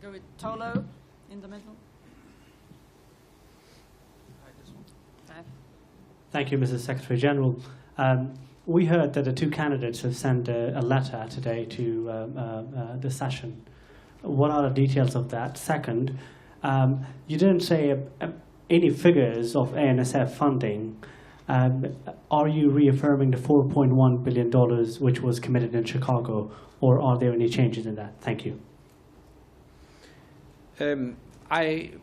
go with Tolo in the middle. Thank you, Mrs. Secretary General. We heard that the two candidates have sent a letter today to the session. What are the details of that? Second, you didn't say any figures of ANSF funding. Are you reaffirming the $4.1 billion which was committed in Chicago, or are there any changes in that? Thank you.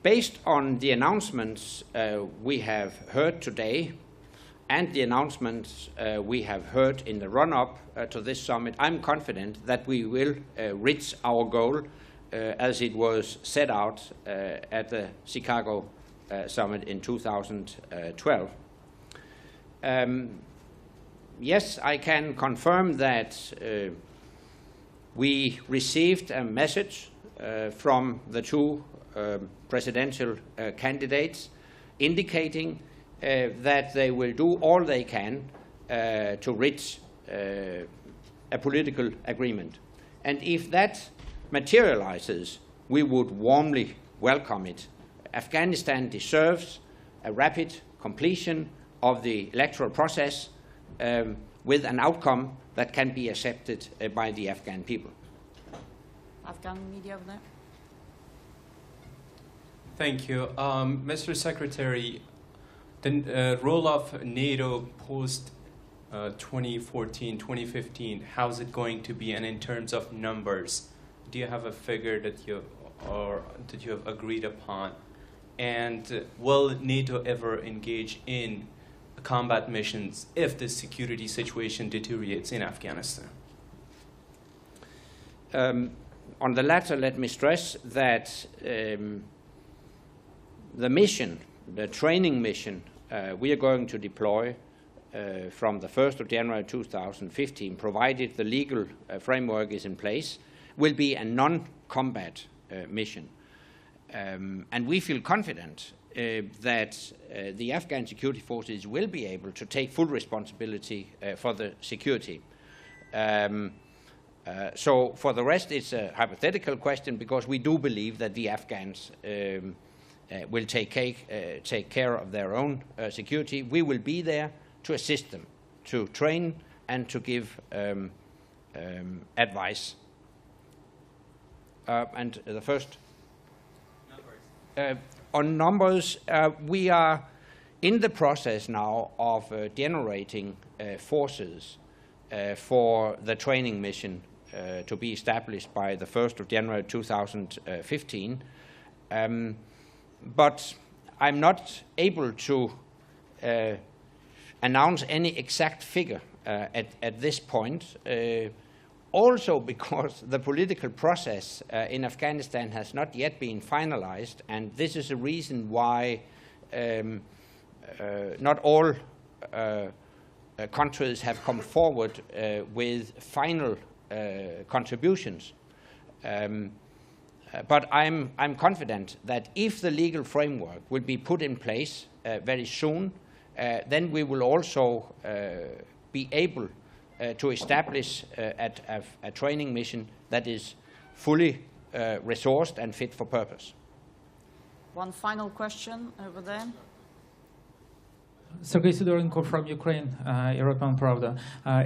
Based on the announcements we have heard today and the announcements we have heard in the run-up to this summit, I'm confident that we will reach our goal as it was set out at the Chicago summit in 2012. Yes, I can confirm that we received a message from the two presidential candidates indicating that they will do all they can to reach a political agreement. And if that materializes, we would warmly welcome it. Afghanistan deserves a rapid completion of the electoral process with an outcome that can be accepted by the Afghan people. Afghan media over there. Thank you. Mr. Secretary, the role of NATO post 2014, 2015, how's it going to be? And in terms of numbers, do you have a figure that you have agreed upon? And will NATO ever engage in combat missions if the security situation deteriorates in Afghanistan? On the latter, let me stress that the mission, the training mission we are going to deploy from the 1st of January 2015, provided the legal framework is in place, will be a non-combat mission. And we feel confident that the Afghan security forces will be able to take full responsibility for the security. So for the rest, it's a hypothetical question, because we do believe that the Afghans will take care of their own security. We will be there to assist them, to train and to give advice. And the first? Numbers. On numbers, we are in the process now of generating forces for the training mission to be established by the 1st of January 2015. But I'm not able to announce any exact figure at this point, also because the political process in Afghanistan has not yet been finalized, and this is a reason why not all countries have come forward with final contributions. But I'm confident that if the legal framework will be put in place very soon, then we will also be able to establish a training mission that is fully resourced and fit for purpose. One final question over there. Sergei Sidorenko from Ukraine, European Pravda.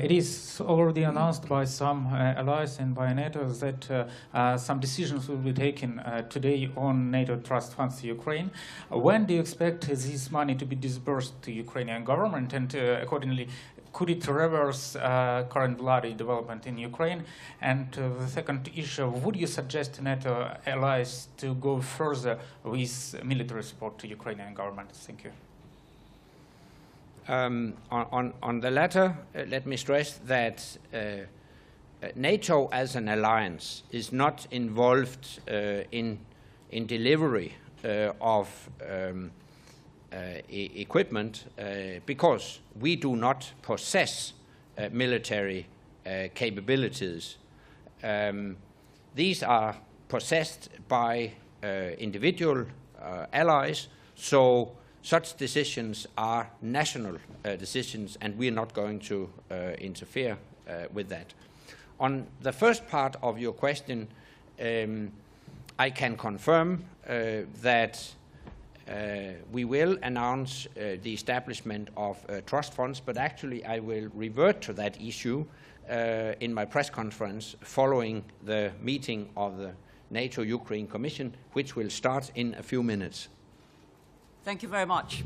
It is already announced by some allies and by NATO that some decisions will be taken today on NATO trust funds to Ukraine. When do you expect this money to be disbursed to Ukrainian government, and accordingly, could it reverse current bloody development in Ukraine? And the second issue, would you suggest NATO allies to go further with military support to Ukrainian government? Thank you. On the latter, let me stress that NATO as an alliance is not involved in delivery of equipment because we do not possess military capabilities. These are possessed by individual allies, so such decisions are national decisions, and we are not going to interfere with that. On the first part of your question, I can confirm that we will announce the establishment of trust funds, but actually I will revert to that issue in my press conference following the meeting of the NATO-Ukraine Commission, which will start in a few minutes. Thank you very much.